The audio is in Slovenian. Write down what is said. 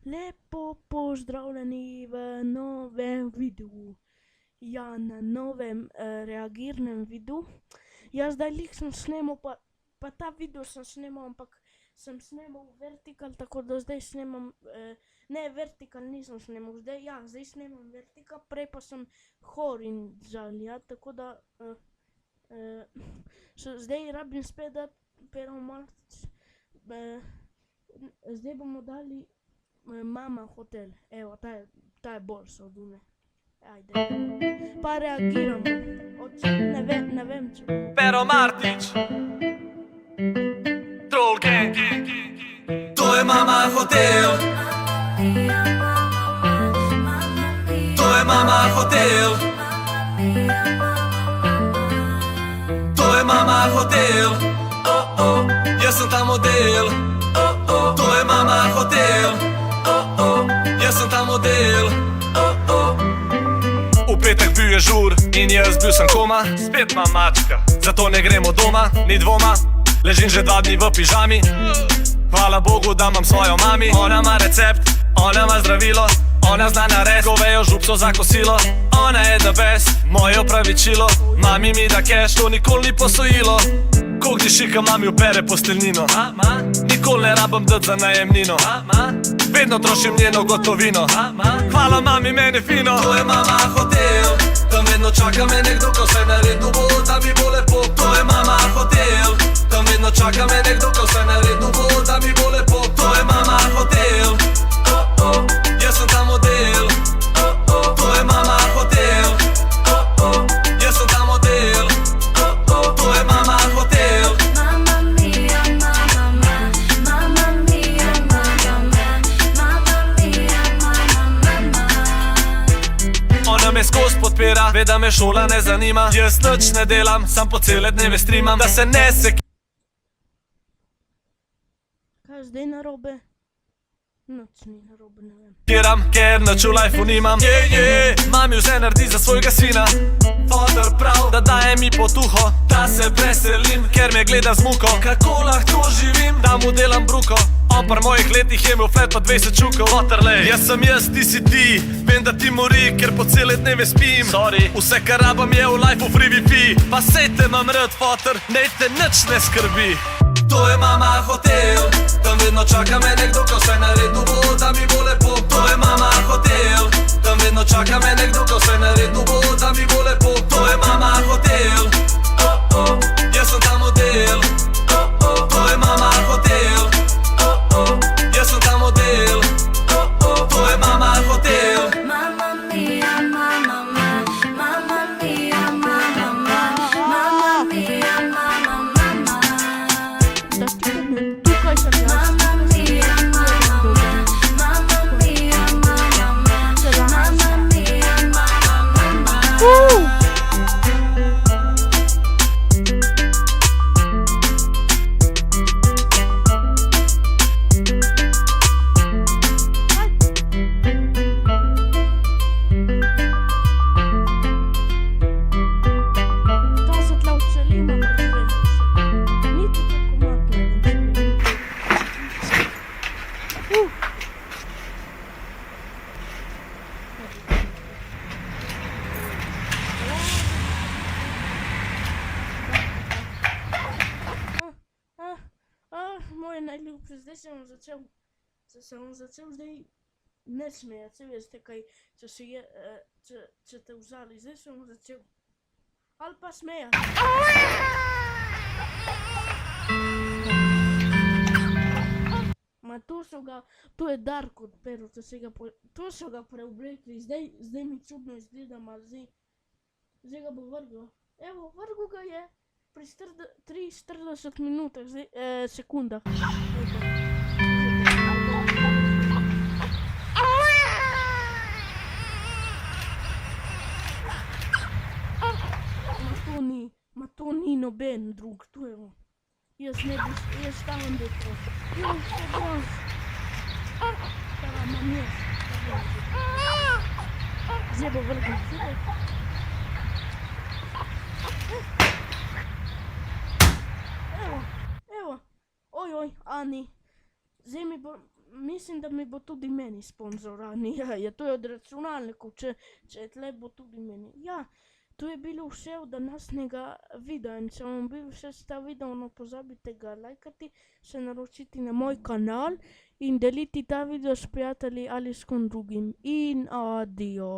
Lepo pozdravljeni v novem videu. Ja, na novem reagirnem videu. Ja, zdaj lik sem snemal, pa ta video sem snemal, ampak sem snemal vertikal, tako da zdaj snemam, ne, vertikal nisem snemal, zdaj snemam vertikal, prej pa sem horizontal, ja, tako da, zdaj rabim spet dati pero malce, zdaj bomo dali Mama Hotel, evo, ta je boljša od one. Ajde, pa reagiramo, ne vem, če bomo. Pero Martić, Troll Gang, to je Mama Hotel. To je Mama Hotel. To je Mama Hotel. Oh, oh, jaz sem ta model. Oh, oh, to je Mama Hotel. Oh, oh, jaz sem ta model. Oh, oh. V petek bil je žur in jaz bil sem koma. Spet imam mačka, zato ne gremo doma, ni dvoma. Ležim že 2 dni v pižami. Hvala Bogu, da imam svojo mami. Ona ima recept, ona ima zdravilo. Ona zna narediti govejo župco za kosilo. Ona je the best, moje opravičilo. Mami mi da cash, to nikoli ni posojilo. Koliko dišika mami opere posteljnino. Nikoli ne rabim dati za najemnino. Vedno trošim njeno gotovino. Hvala mami, meni fino. To je Mama Hotel. Tam vedno čaka me nekdo, ko vse naredu bo, da mi bo lepo. To je Mama Hotel. Tam vedno čaka me nekdo, ko vse naredu bo, da mi bo lepo. To je Mama Hotel. Oh, oh, jaz sem ta model. Oh, oh, to je Mama Hotel. Oh, oh, jaz sem ta model. Oh, oh, to je Mama Hotel. Mamma mia, mamma, mamma mia, mamma, mamma mia, mamma. Ona me skozi podpira, ve da me šola ne zanima. Jaz nič ne delam, sam po cele dneve streamam. Da se ne Kaj je zdaj narobe? Nič ni narobe, ne vem. sekiram, ker nič v lifeu nimam. Mami vse naredi za svojega sina. Foter prav, da daje mi potuho, da se preselim, ker me gleda z muko. Kako lahko živim, da mu delam bruko. On par mojih letih je imel flat pa 20 čukov. Foterlej, jaz sem jaz, ti si ti. Vem da ti mori, ker po cele dneve spim. Sorry, vse kar rabam je v lifeu free wifi. Pa sej te imam rad, foter, nej te nič ne skrbi. To je Mama Hotel. Tam vedno čaka me nekdo, ko vse naredu bo, da mi bo lepo. To je Mama Hotel. Tam vedno čaka me nekdo, ko vse naredu bo, da mi bo lepo. To je Mama Hotel. Oh, oh, jaz sem ta model. Oh, oh, to je Mama Hotel. Oh, oh, jaz sem ta model. Oh, oh, to je Mama Hotel. Mamma mia, mamma, mamma mia, mamma, mamma mia, mamma. Da ti povem, tukaj sem jaz. Mamma mia, mamma, mamma mia, mamma, mamma mia, mamma. Ta se tla odselima, preživela se. Niti tako matna in moje najljubše, zdaj sem začel zdaj ne smejati, saj veste kaj, če te vzali, zdaj sem začel. Ali pa smejati. Ma to je Darko od Pero, to so ga preoblekli, zdaj mi čudno izgleda, ma zdaj ga bo vrgel. Evo, vrgel ga je pri 43 minutah, sekundah. Ma to ni noben drug, to je on. Jaz stavim, da je to. Joj, še bronz. Tega imam jaz. Zdaj bo vrgel, Evo, ojoj, Ani. Zdaj mi bo, mislim, da mi bo tudi meni sponzorani. Ja, to je od računalnikov, če je tle, bo tudi meni. Ja, to je bilo vse od današnjega videa in če vam bil všeč ta video, ne pozabite ga lajkati, se naročiti na moj kanal in deliti ta video s prijatelji ali s kom drugim. In adijo.